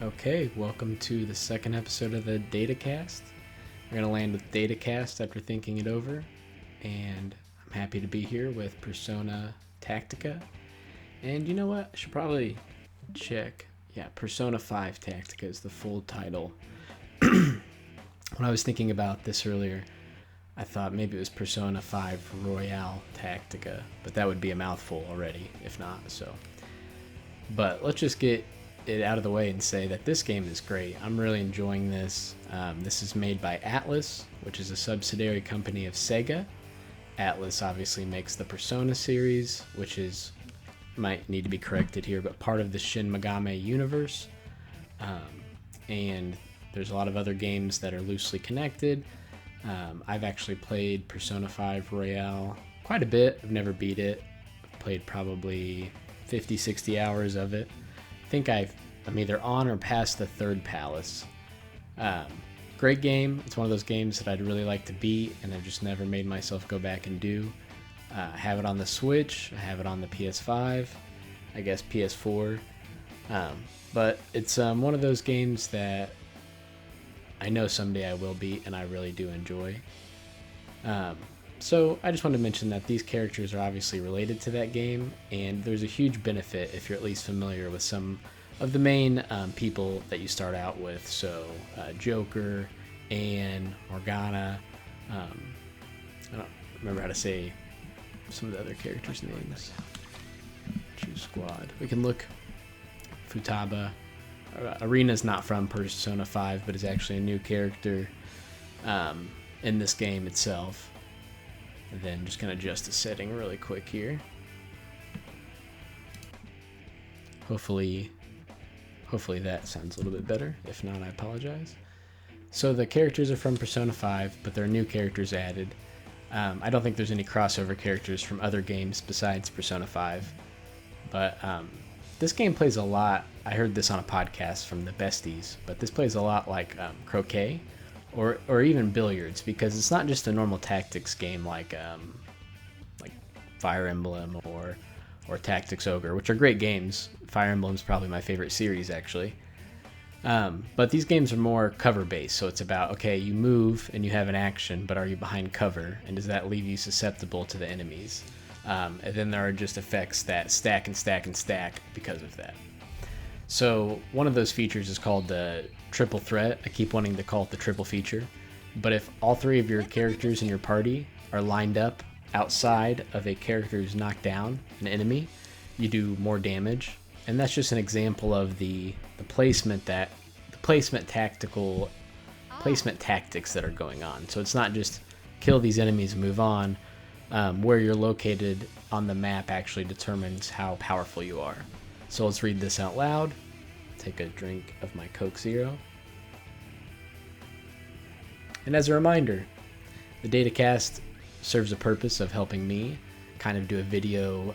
Okay, welcome to the second episode of the Datacast. We're going to land with Datacast after thinking it over, and I'm happy to be here with Persona Tactica. And you know what? I should probably check. Yeah, Persona 5 Tactica is the full title. When I was thinking about this earlier, I thought maybe it was Persona 5 Royale Tactica, but that would be a mouthful already, if not, so. But let's just get it out of the way and say that this game is great. I'm really enjoying this. This is made by Atlus, which is a subsidiary company of Sega. Atlus obviously makes the Persona series, which is, might need to be corrected here, but part of the Shin Megami universe. And there's a lot of other games that are loosely connected. I've actually played Persona 5 Royale quite a bit. I've never beat it. I've played probably 50, 60 hours of it. I think I'm either on or past the third palace. Great game. It's one of those games that I'd really like to beat, and I've just never made myself go back and do. I have it on the Switch. I have it on the PS5. I guess PS4. But it's one of those games that I know someday I will beat, and I really do enjoy. So I just wanted to mention that these characters are obviously related to that game, and there's a huge benefit if you're at least familiar with some of the main people that you start out with. So Joker, Anne, Morgana. I don't remember how to say some of the other characters' names. Choose squad. We can look. Futaba. Arena's not from Persona 5, but is actually a new character in this game itself. And then just going to adjust the setting really quick here. Hopefully that sounds a little bit better. If not, I apologize. So the characters are from Persona 5, but there are new characters added. I don't think there's any crossover characters from other games besides Persona 5. But this game plays a lot. I heard this on a podcast from the Besties, but this plays a lot like croquet or even billiards, because it's not just a normal tactics game like Fire Emblem or Tactics Ogre, which are great games. Fire Emblem's probably my favorite series, actually. But these games are more cover-based, so it's about, okay, you move and you have an action, but are you behind cover, and does that leave you susceptible to the enemies? And then there are just effects that stack and stack and stack because of that. So one of those features is called the triple threat. I keep wanting to call it the triple feature. But if all three of your characters in your party are lined up outside of a character who's knocked down, an enemy, you do more damage. And that's just an example of the placement tactics that are going on. So it's not just kill these enemies and move on. Where you're located on the map actually determines how powerful you are. So let's read this out loud. Take a drink of my Coke Zero. And as a reminder, the Datacast serves a purpose of helping me kind of do a video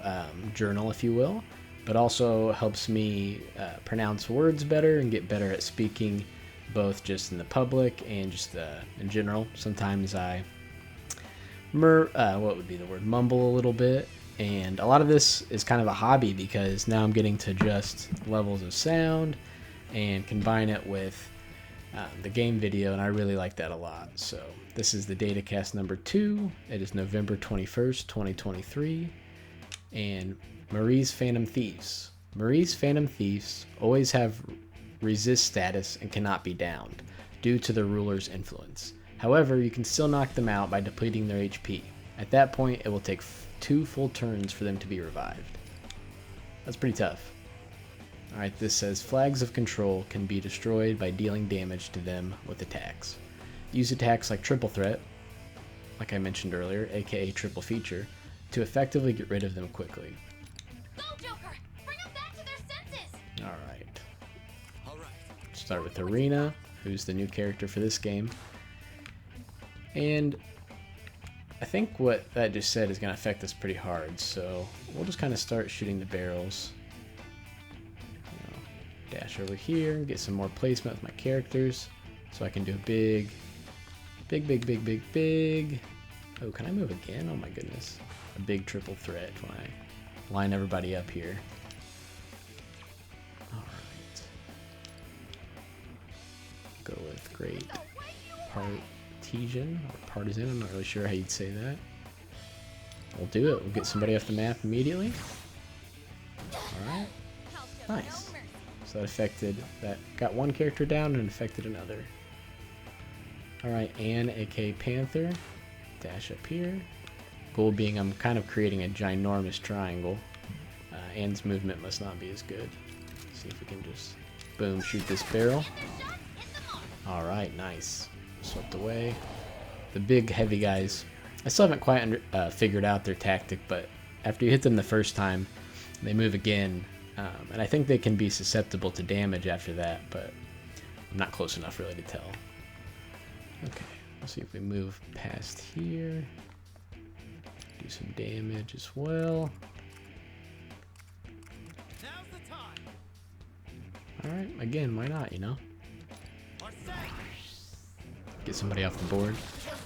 journal, if you will, but also helps me pronounce words better and get better at speaking, both just in the public and just in general. Sometimes I mumble a little bit, and a lot of this is kind of a hobby because now I'm getting to adjust levels of sound and combine it with the game video, and I really like that a lot. So this is the Datacast number 2. It is November 21st, 2023, and Marie's Phantom Thieves. Marie's Phantom Thieves always have resist status and cannot be downed due to the ruler's influence. However, you can still knock them out by depleting their HP. At that point, it will take 2 full turns for them to be revived. That's pretty tough. Alright, this says flags of control can be destroyed by dealing damage to them with attacks. Use attacks like triple threat, like I mentioned earlier, aka triple feature, to effectively get rid of them quickly. Go, Joker! Bring them back to their senses! Alright. Start with Arena, who's the new character for this game. And I think what that just said is going to affect us pretty hard, so we'll just kind of start shooting the barrels. Dash over here and get some more placement with my characters so I can do a big. Oh, can I move again? Oh my goodness. A big triple threat when I line everybody up here. Alright. Great Partisan or Partisan, I'm not really sure how you'd say that. We'll do it. We'll get somebody off the map immediately. Alright. Nice. So that affected, that got one character down and affected another. Alright, Anne, aka Panther. Dash up here. Goal being I'm kind of creating a ginormous triangle. Anne's movement must not be as good. Let's see if we can just, boom, shoot this barrel. Alright, nice. Swept away. The big, heavy guys, I still haven't quite figured out their tactic, but after you hit them the first time, they move again. And I think they can be susceptible to damage after that, but I'm not close enough really to tell. Okay, let's see if we move past here. Do some damage as well. Alright, again, why not, you know? Get somebody off the board.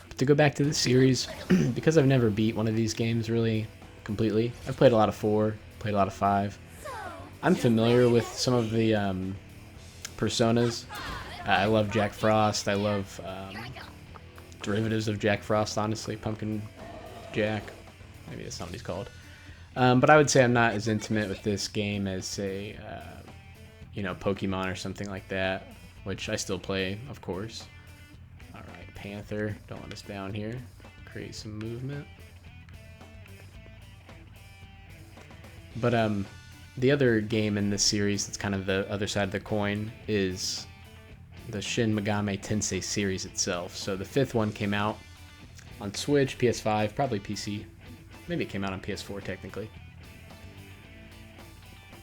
But to go back to the series, because I've never beat one of these games really completely, I've played a lot of 4, played a lot of 5. I'm familiar with some of the personas. I love Jack Frost. I love derivatives of Jack Frost, honestly. Pumpkin Jack. Maybe that's not what he's called. But I would say I'm not as intimate with this game as, say, you know, Pokemon or something like that, which I still play, of course. Alright, Panther. Don't let us down here. Create some movement. But, the other game in this series that's kind of the other side of the coin is the Shin Megami Tensei series itself. So the 5th one came out on Switch, PS5, probably PC. Maybe it came out on PS4 technically.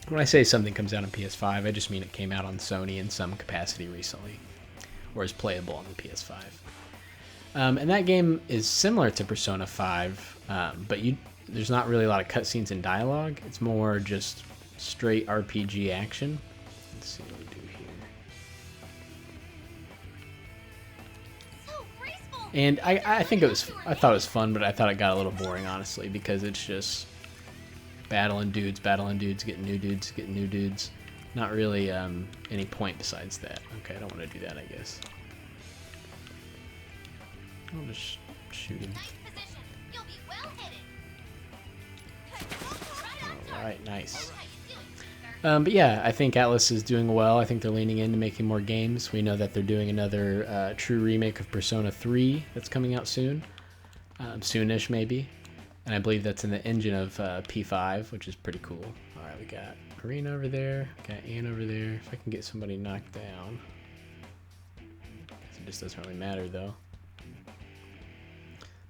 When I say something comes out on PS5, I just mean it came out on Sony in some capacity recently, or is playable on the PS5. And that game is similar to Persona 5, but there's not really a lot of cutscenes and dialogue. It's more just straight RPG action. Let's see what we do here. And I think I thought it was fun, but I thought it got a little boring, honestly, because it's just battling dudes, getting new dudes. Not really any point besides that. Okay, I don't want to do that, I guess. I'll just shoot him. Alright, nice. But yeah, I think Atlus is doing well. I think they're leaning into making more games. We know that they're doing another true remake of Persona 3 that's coming out soon. Soonish, maybe. And I believe that's in the engine of P5, which is pretty cool. Alright, we got Arena over there. Got Anne over there. If I can get somebody knocked down. It just doesn't really matter, though.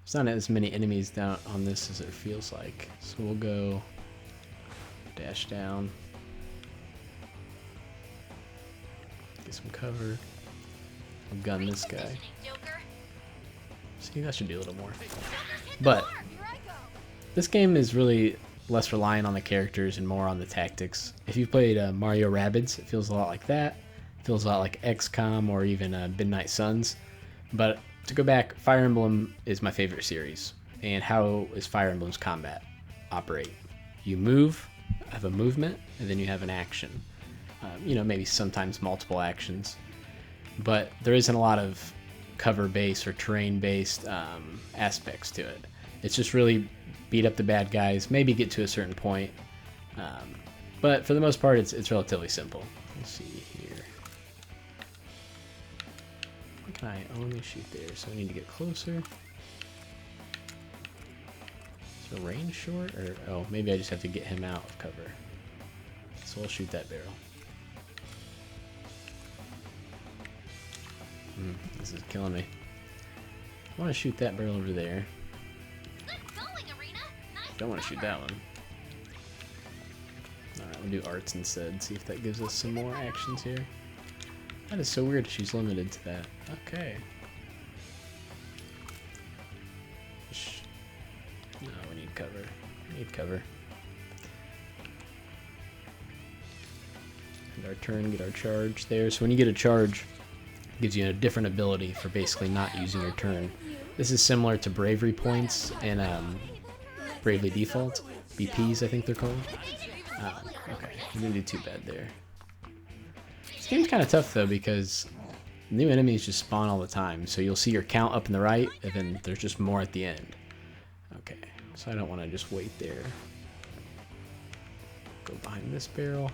There's not as many enemies down on this as it feels like. So we'll go dash down. Get some cover. I'll gun this guy. See, that should be a little more. But this game is really less reliant on the characters and more on the tactics. If you've played Mario Rabbids, it feels a lot like that. It feels a lot like XCOM or even Midnight Suns. But to go back, Fire Emblem is my favorite series. And how is Fire Emblem's combat operate? You move, have a movement, and then you have an action. You know, maybe sometimes multiple actions. But there isn't a lot of cover-based or terrain-based aspects to it. It's just really beat up the bad guys, maybe get to a certain point. But for the most part, it's relatively simple. Let's see here. What can I only shoot there? So I need to get closer. Is the range short? Or, oh, maybe I just have to get him out of cover. So I'll shoot that barrel. This is killing me. I want to shoot that barrel over there. Don't want to shoot that one. Alright, we'll do arts instead. See if that gives us some more actions here. That is so weird she's limited to that. Okay. No, we need cover. We need cover. Get our turn, get our charge there. So when you get a charge, it gives you a different ability for basically not using your turn. This is similar to bravery points and Bravely Default. BPs, I think they're called. Okay, we didn't do too bad there. This game's kind of tough, though, because new enemies just spawn all the time. So you'll see your count up in the right, and then there's just more at the end. Okay, so I don't want to just wait there. Go behind this barrel.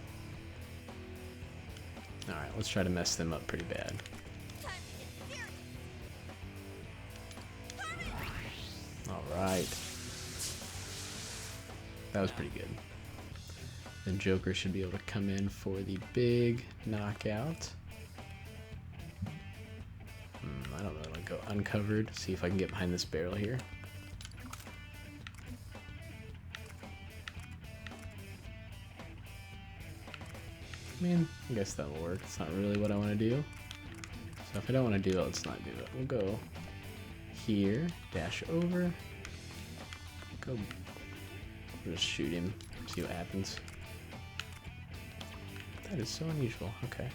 Alright, let's try to mess them up pretty bad. Alright. That was pretty good. Then Joker should be able to come in for the big knockout. I don't really want to go uncovered. See if I can get behind this barrel here. I mean, I guess that'll work. It's not really what I want to do. So if I don't want to do it, let's not do it. We'll go here, dash over, go, just shoot him, see what happens. That is so unusual. Okay.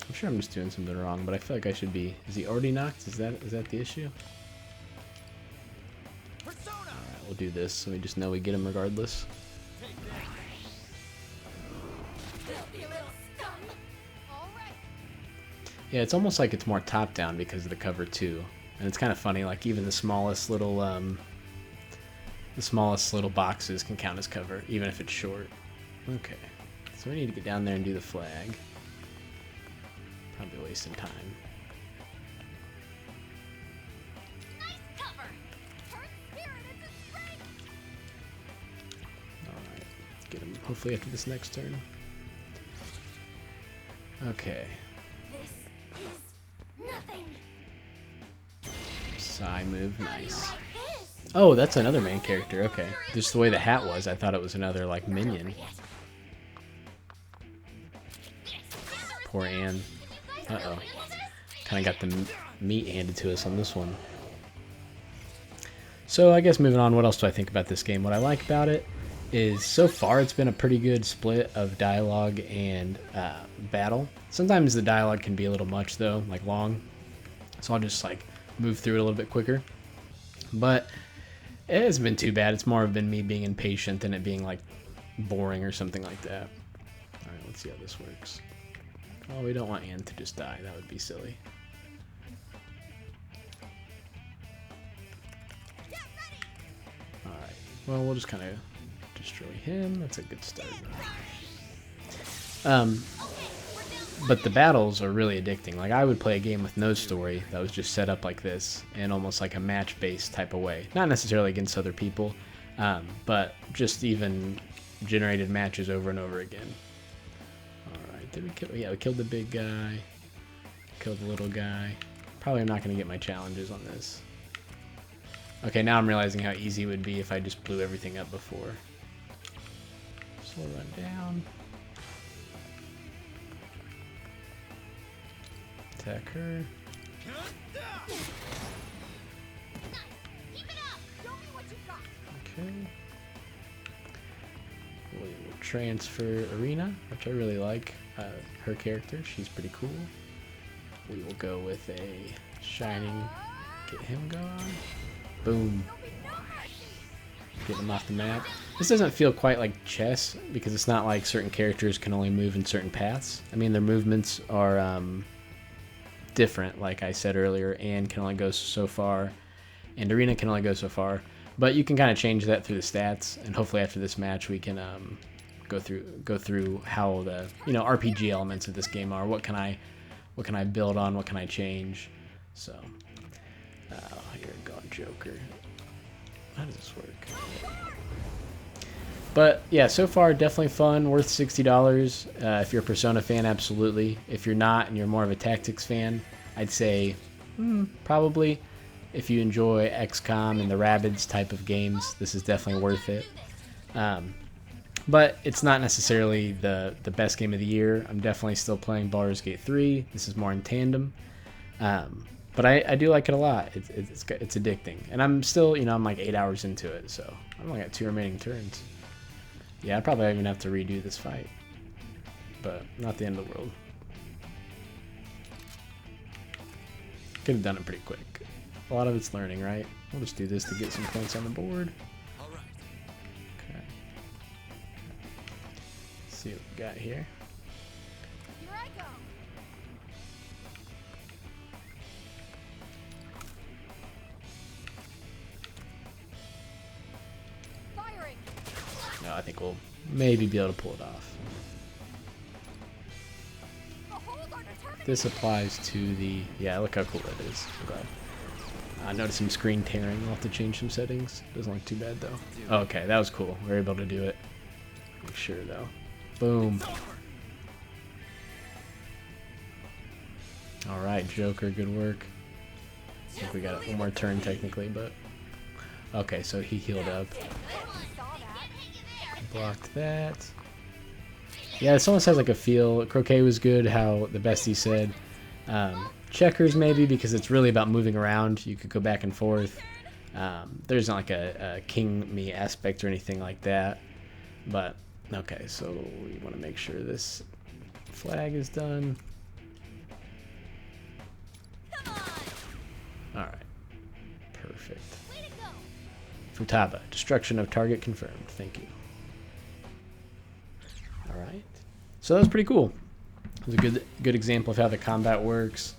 I'm sure I'm just doing something wrong, but I feel like I should be. Is he already knocked? Is that the issue? Alright, we'll do this so we just know we get him regardless. Yeah, it's almost like it's more top-down because of the cover too, and it's kind of funny. Like even the smallest little boxes can count as cover, even if it's short. Okay, so we need to get down there and do the flag. Probably wasting time. Nice cover. Her spirit is a strength. Alright, let's get him hopefully after this next turn. Okay. This is nothing. Psy move, nice. Like this. Oh, that's another main character, okay. Just the way the hat was, I thought it was another, like, minion. Poor Anne. Uh-oh. Kind of got the meat handed to us on this one. So I guess moving on, what else do I think about this game? What I like about it is so far it's been a pretty good split of dialogue and battle. Sometimes the dialogue can be a little much though, like long. So I'll just like move through it a little bit quicker. But it hasn't been too bad. It's more of been me being impatient than it being like boring or something like that. Alright, let's see how this works. Oh, we don't want Anne to just die. That would be silly. Alright. Well, we'll just kind of destroy him. That's a good start. But the battles are really addicting. Like, I would play a game with no story that was just set up like this in almost like a match-based type of way. Not necessarily against other people, but just even generated matches over and over again. Did we kill? Yeah, we killed the big guy. Killed the little guy. Probably I'm not going to get my challenges on this. Okay, now I'm realizing how easy it would be if I just blew everything up before. So we'll run down. Attack her. Okay. We will transfer Arena, which I really like. Her character, she's pretty cool. We will go with a Shining, get him going. Boom. Get him off the map. This doesn't feel quite like chess because it's not like certain characters can only move in certain paths. I mean, their movements are different, like I said earlier. Anne can only go so far, and Arena can only go so far. But you can kind of change that through the stats, and hopefully after this match we can go through how the RPG elements of this game are. What can I build on? What can I change? So, here we go, Joker. How does this work? But yeah, so far definitely fun, worth $60. If you're a Persona fan, absolutely. If you're not and you're more of a tactics fan, I'd say probably. If you enjoy XCOM and the Rabbids type of games, this is definitely worth it. But it's not necessarily the best game of the year. I'm definitely still playing Baldur's Gate 3. This is more in tandem. But I do like it a lot. It's addicting. And I'm still, I'm like 8 hours into it, so I've only got 2 remaining turns. Yeah, I probably even have to redo this fight. But not the end of the world. Could have done it pretty quick. A lot of it's learning, right? We'll just do this to get some points on the board. Okay. see what we got here. Here I go. Firing. No, I think we'll maybe be able to pull it off. The holes are determined. This applies to the... Yeah, look how cool that is. I'm glad. I noticed some screen tearing. I'll have to change some settings. Doesn't look too bad, though. Oh, okay, that was cool. We were able to do it. Make sure, though. Boom. Alright, Joker, good work. I think we got one more turn, technically, but... Okay, so he healed up. Saw that. Blocked that. Yeah, this almost has like a feel. Croquet was good, how the bestie said. Checkers maybe, because it's really about moving around. You could go back and forth. There's not like a king me aspect or anything like that. But, okay, so we want to make sure this flag is done. Come on. Alright. Perfect. Way to go. Futaba, destruction of target confirmed. Thank you. Alright. So that was pretty cool. It was a good example of how the combat works.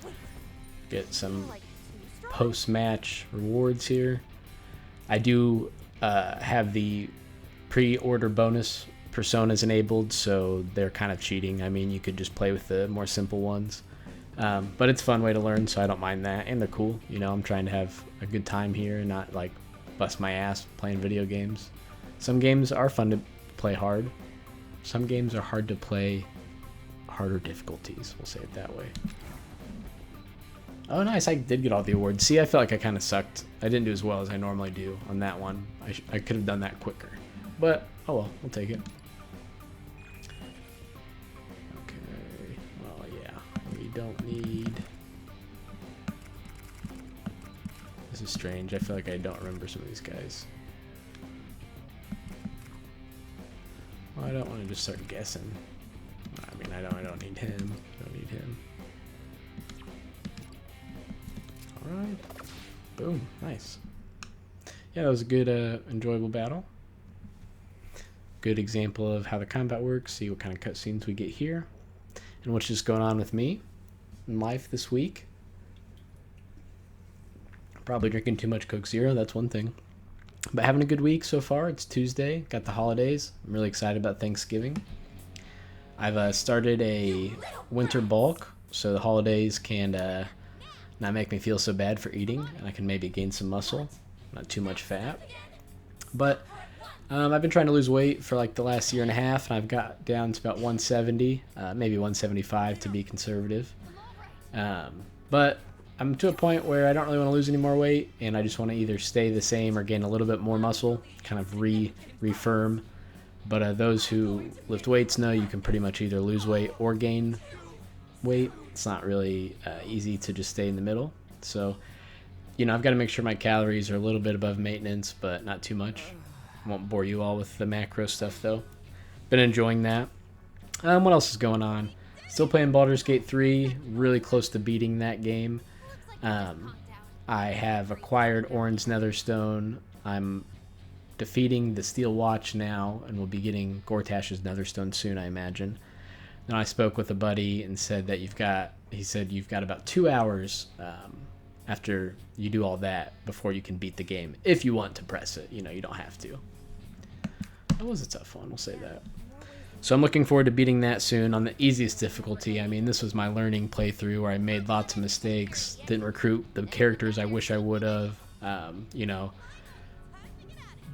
Get some Like too strong. post-match rewards here. I do have the pre-order bonus personas enabled, so they're kind of cheating. I mean, you could just play with the more simple ones. But it's a fun way to learn, so I don't mind that. And they're cool. You know, I'm trying to have a good time here and not, like, bust my ass playing video games. Some games are fun to play hard. Some games are hard to play harder difficulties. We'll say it that way. Oh, nice. I did get all the awards. See, I felt like I kind of sucked. I didn't do as well as I normally do on that one. I could have done that quicker. But, oh well. We'll take it. Okay. Well, yeah. We don't need... This is strange. I feel like I don't remember some of these guys. Well, I don't want to just start guessing. I mean, I don't need him. Don't need him. Alright. Boom. Nice. Yeah, that was a good, enjoyable battle. Good example of how the combat works. See what kind of cutscenes we get here. And what's just going on with me in life this week. Probably drinking too much Coke Zero. That's one thing. But having a good week so far. It's Tuesday. Got the holidays. I'm really excited about Thanksgiving. I've started a winter bulk, so the holidays can not make me feel so bad for eating, and I can maybe gain some muscle, not too much fat. But I've been trying to lose weight for like the last year and a half, and I've got down to about 170, maybe 175 to be conservative. But I'm to a point where I don't really want to lose any more weight, and I just want to either stay the same or gain a little bit more muscle, kind of refirm. But those who lift weights know you can pretty much either lose weight or gain weight. It's not really easy to just stay in the middle. So, you know, I've got to make sure my calories are a little bit above maintenance, but not too much. I won't bore you all with the macro stuff, though. Been enjoying that. What else is going on? Still playing Baldur's Gate 3. Really close to beating that game. I have acquired Orin's Netherstone. I'm defeating the Steel Watch now, and we'll be getting Gortash's Netherstone soon, I imagine. Then I spoke with a buddy and said that he said you've got about 2 hours after you do all that before you can beat the game, if you want to press it. You know, you don't have to. That was a tough one, we'll say that. So I'm looking forward to beating that soon on the easiest difficulty. I mean, this was my learning playthrough where I made lots of mistakes, didn't recruit the characters I wish I would have, you know,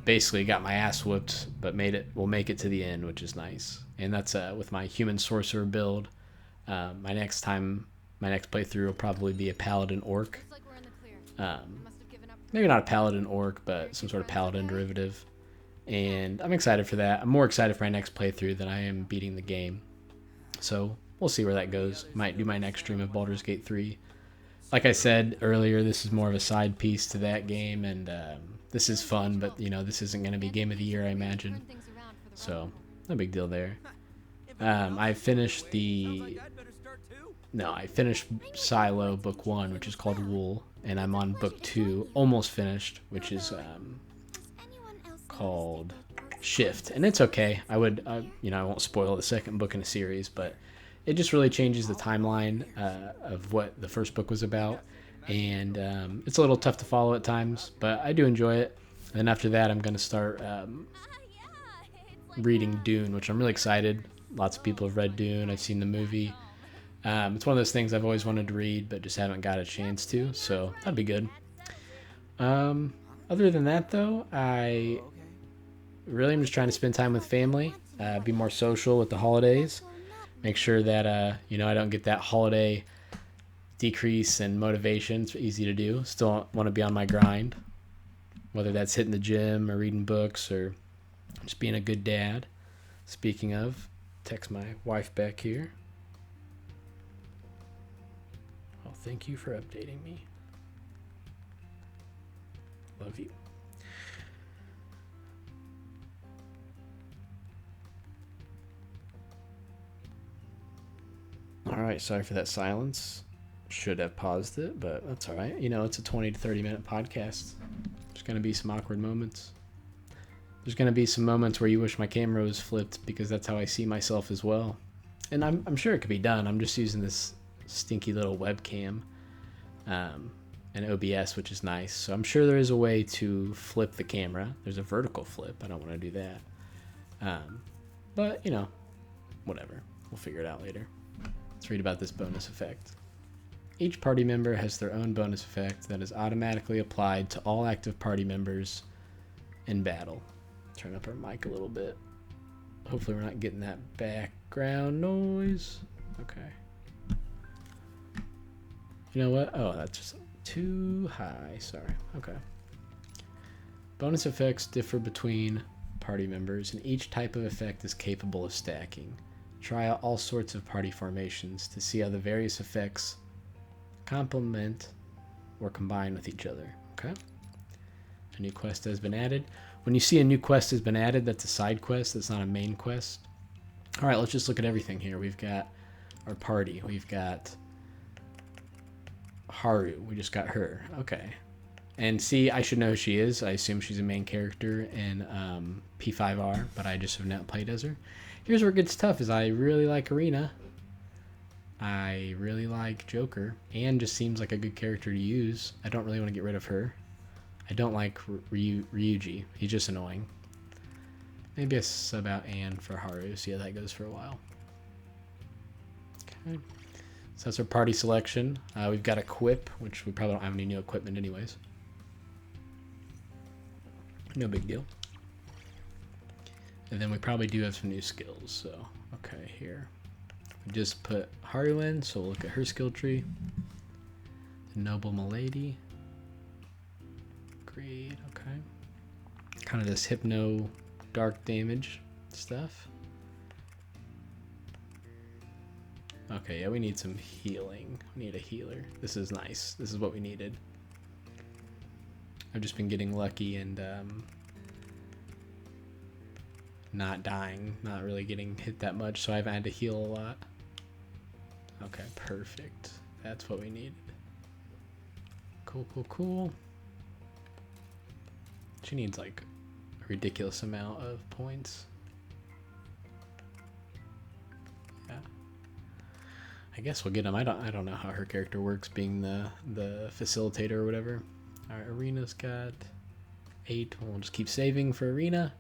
basically got my ass whooped, but we'll make it to the end, which is nice. And that's with my human sorcerer build. My next playthrough will probably be a paladin orc. Looks like we're in the clear. Must have given up. Maybe not a paladin orc, but some sort of paladin derivative. And I'm excited for that. I'm more excited for my next playthrough than I am beating the game. So we'll see where that goes. Might do my next stream of Baldur's Gate 3. Like I said earlier, this is more of a side piece to that game, and this is fun, but you know, this isn't going to be Game of the Year, I imagine. So, no big deal there. I finished I finished Silo Book 1, which is called Wool, and I'm on Book 2, almost finished, which is called shift, and it's okay. I would, you know, I won't spoil the second book in a series, but it just really changes the timeline of what the first book was about, and it's a little tough to follow at times, but I do enjoy it. And after that, I'm going to start Yeah, it's like reading Dune, which I'm really excited. Lots of people have read Dune. I've seen the movie. It's one of those things I've always wanted to read, but just haven't got a chance to, so that'd be good. Other than that, though, I really am just trying to spend time with family, be more social with the holidays, make sure that, you know, I don't get that holiday decrease in motivation. It's easy to do. Still want to be on my grind, whether that's hitting the gym or reading books or just being a good dad. Speaking of, text my wife back here. Well, thank you for updating me. Love you. All right, sorry for that silence. Should have paused it, but that's all right. You know, it's a 20 to 30 minute podcast. There's going to be some awkward moments. There's going to be some moments where you wish my camera was flipped because that's how I see myself as well. And I'm sure it could be done. I'm just using this stinky little webcam and OBS, which is nice. So I'm sure there is a way to flip the camera. There's a vertical flip. I don't want to do that. But, you know, whatever. We'll figure it out later. Let's read about this bonus effect. Each party member has their own bonus effect that is automatically applied to all active party members in battle. Turn up our mic a little bit. Hopefully we're not getting that background noise. Okay. You know what? Oh, that's just too high. Sorry. Okay. Bonus effects differ between party members, and each type of effect is capable of stacking. Try out all sorts of party formations to see how the various effects complement or combine with each other. Okay. A new quest has been added. When you see a new quest has been added, that's a side quest. That's not a main quest. All right, let's just look at everything here. We've got our party. We've got Haru. We just got her. Okay. And see, I should know who she is. I assume she's a main character in P5R, but I just have not played as her. Here's where it gets tough, is I really like Arena. I really like Joker. Anne just seems like a good character to use. I don't really want to get rid of her. I don't like Ryuji. He's just annoying. Maybe I sub out Anne for Haru, see how that goes for a while. Okay. So that's our party selection. We've got Equip, which we probably don't have any new equipment anyways. No big deal. And then we probably do have some new skills. So, okay, here. We just put Haru in, so we'll look at her skill tree. The Noble Milady. Great, okay. Kind of this hypno dark damage stuff. Okay, yeah, we need some healing. We need a healer. This is nice. This is what we needed. I've just been getting lucky and not dying, not really getting hit that much, so I've had to heal a lot. Okay, perfect. That's what we needed. Cool, cool, cool. She needs like a ridiculous amount of points. Yeah. I guess we'll get them. I don't know how her character works, being the facilitator or whatever. All right, Arena's got 8. We'll just keep saving for Arena.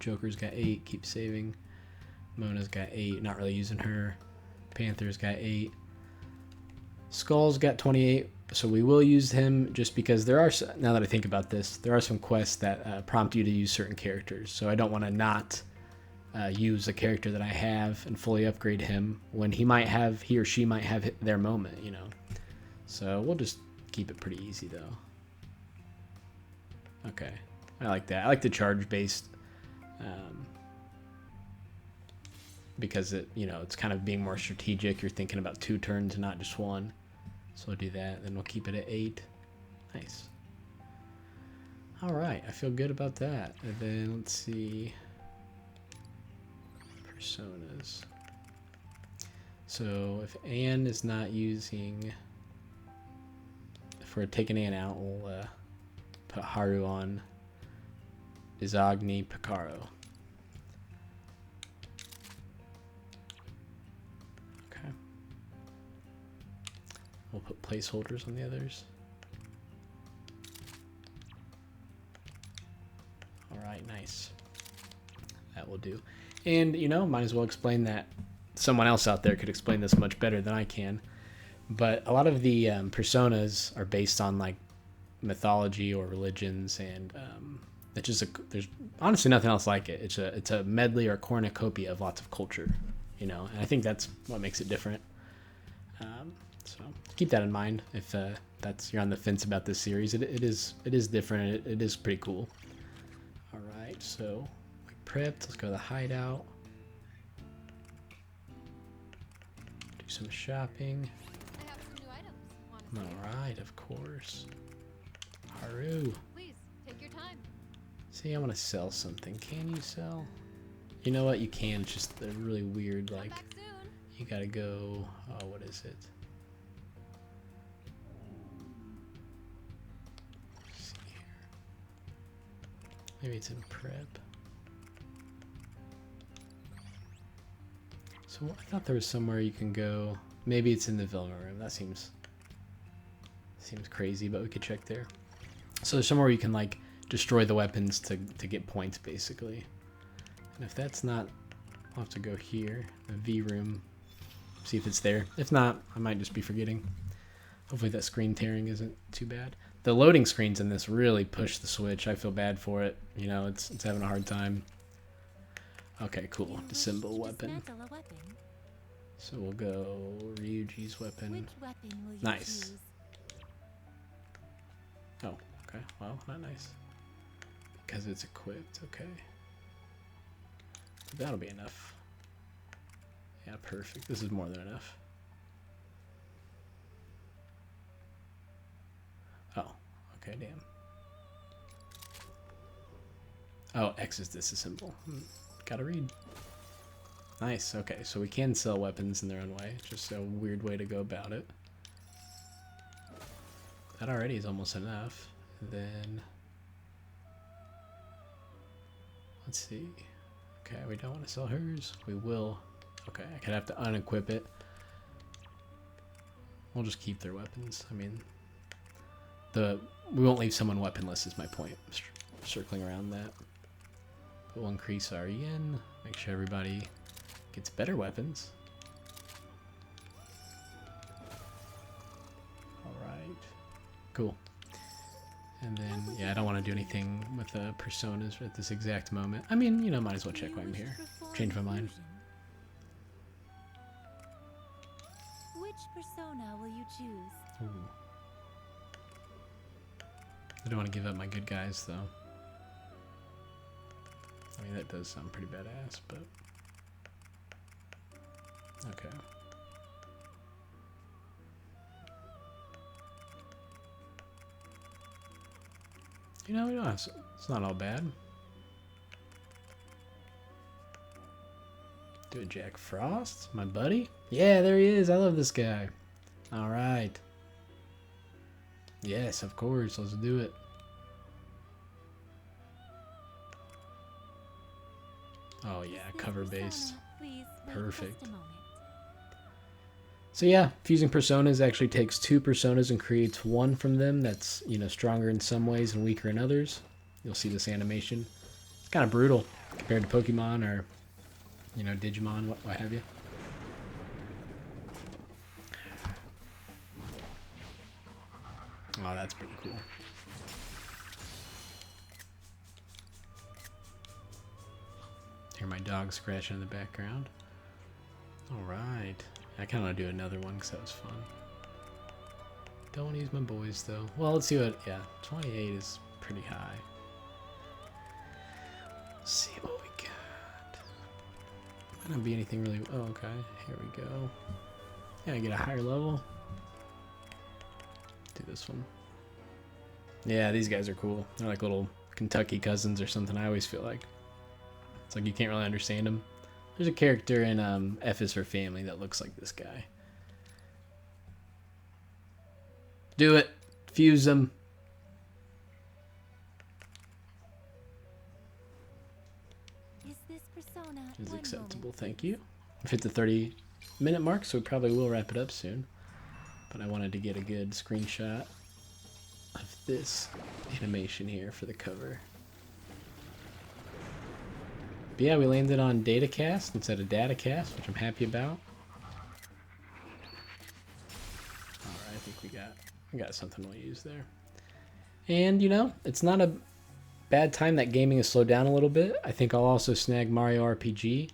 Joker's got 8. Keep saving. Mona's got 8. Not really using her. Panther's got 8. Skull's got 28. So we will use him just because there are, now that I think about this, there are some quests that prompt you to use certain characters. So I don't want to not use a character that I have and fully upgrade him when he or she might have their moment, you know. So we'll just keep it pretty easy though. Okay, I like that. I like the charge based because it's kind of being more strategic. You're thinking about 2 turns and not just 1. So we'll do that. Then we'll keep it at 8. Nice. All right, I feel good about that. And then let's see. Personas. So if Anne is not using, if we're taking Anne out, we'll put Haru on Isagni Picaro. Okay. We'll put placeholders on the others. Alright, nice. That will do. And, you know, might as well explain that. Someone else out there could explain this much better than I can. But a lot of the personas are based on, like, mythology or religions, and it's just there's honestly nothing else like it. It's a medley or cornucopia of lots of culture, you know, and I think that's what makes it different. So keep that in mind if that's you're on the fence about this series. It is different. It is pretty cool. All right, so we prepped. Let's go to the hideout. Do some shopping. I have some new items. Want to see? All right, of course. Haru. Please take your time. See, I want to sell something. Can you sell? You know what? You can. It's just they're really weird. Come Like, back soon. you gotta go. Oh, what is it? Let's see here. Maybe it's in prep. So I thought there was somewhere you can go. Maybe it's in the Vilma room. That seems crazy, but we could check there. So there's somewhere you can like destroy the weapons to get points, basically. And if that's not, I'll have to go here, the V room, see if it's there. If not, I might just be forgetting. Hopefully that screen tearing isn't too bad. The loading screens in this really push the Switch. I feel bad for it. You know, it's having a hard time. Okay, cool. Disassemble weapon. So we'll go Ryuji's weapon. Nice. Oh, okay. Well, not nice. Because it's equipped. Okay. That'll be enough. Yeah, perfect. This is more than enough. Oh, okay, damn. Oh, X is disassemble. Gotta read. Nice, okay, so we can sell weapons in their own way. Just a weird way to go about it. That already is almost enough. And then... let's see. Okay, we don't want to sell hers. We will. Okay, I could have to unequip it. We'll just keep their weapons. I mean, we won't leave someone weaponless is my point. Circling around that. But we'll increase our yen. Make sure everybody gets better weapons. Alright. Cool. And then, yeah, I don't want to do anything with the personas at this exact moment. I mean, you know, might as well check while I'm here. Change my mind. Which persona will you choose? Ooh. I don't want to give up my good guys, though. I mean, that does sound pretty badass, but... okay. You know, it's not all bad. Do it, Jack Frost, my buddy. Yeah, there he is. I love this guy. All right. Yes, of course. Let's do it. Oh yeah, cover based. Perfect. So yeah, fusing personas actually takes two personas and creates one from them that's, you know, stronger in some ways and weaker in others. You'll see this animation. It's kind of brutal compared to Pokemon or, you know, Digimon, what have you. Oh, that's pretty cool. Hear my dog scratching in the background. Alright. I kind of want to do another one because that was fun. Don't want to use my boys though. Well, let's see what... yeah, 28 is pretty high. Let's see what we got. Might not be anything really... oh, okay. Here we go. Yeah, I get a higher level. Do this one. Yeah, these guys are cool. They're like little Kentucky cousins or something, I always feel like. It's like you can't really understand them. There's a character in F is for Family that looks like this guy. Do it. Fuse them. Is this persona Is one acceptable, moment, thank please? you. We've hit the 30-minute mark, so we probably will wrap it up soon. But I wanted to get a good screenshot of this animation here for the cover. But yeah, we landed on Datacast instead of Datacast, which I'm happy about. Alright, I think we got something we'll use there. And, you know, it's not a bad time that gaming has slowed down a little bit. I think I'll also snag Mario RPG.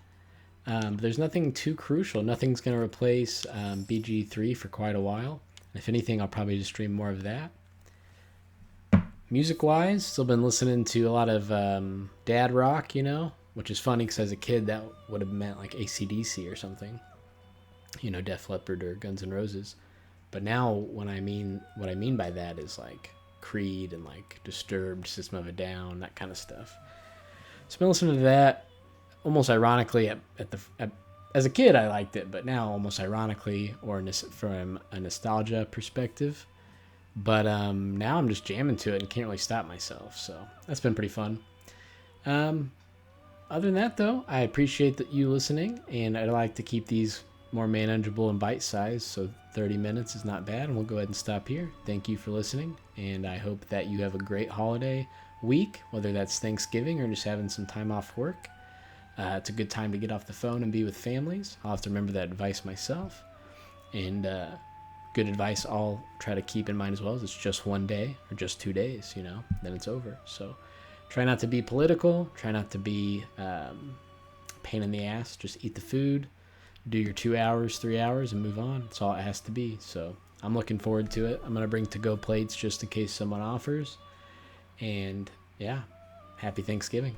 But there's nothing too crucial. Nothing's going to replace BG3 for quite a while. And if anything, I'll probably just stream more of that. Music-wise, still been listening to a lot of dad rock, you know, which is funny because as a kid that would have meant like AC/DC or something, you know, Def Leppard or Guns N' Roses. But now what I mean by that is like Creed and like Disturbed, System of a Down, that kind of stuff. So I've been listening to that. Almost ironically, as a kid I liked it, but now almost ironically or from a nostalgia perspective. But now I'm just jamming to it and can't really stop myself. So that's been pretty fun. Other than that, though, I appreciate that you listening, and I'd like to keep these more manageable and bite-sized, so 30 minutes is not bad, and we'll go ahead and stop here. Thank you for listening, and I hope that you have a great holiday week, whether that's Thanksgiving or just having some time off work. It's a good time to get off the phone and be with families. I'll have to remember that advice myself. And good advice I'll try to keep in mind as well is it's just one day or just 2 days, you know, then it's over. So try not to be political. Try not to be pain in the ass. Just eat the food, do your 2 hours, 3 hours, and move on. That's all it has to be. So I'm looking forward to it. I'm going to bring to-go plates just in case someone offers. And yeah, happy Thanksgiving.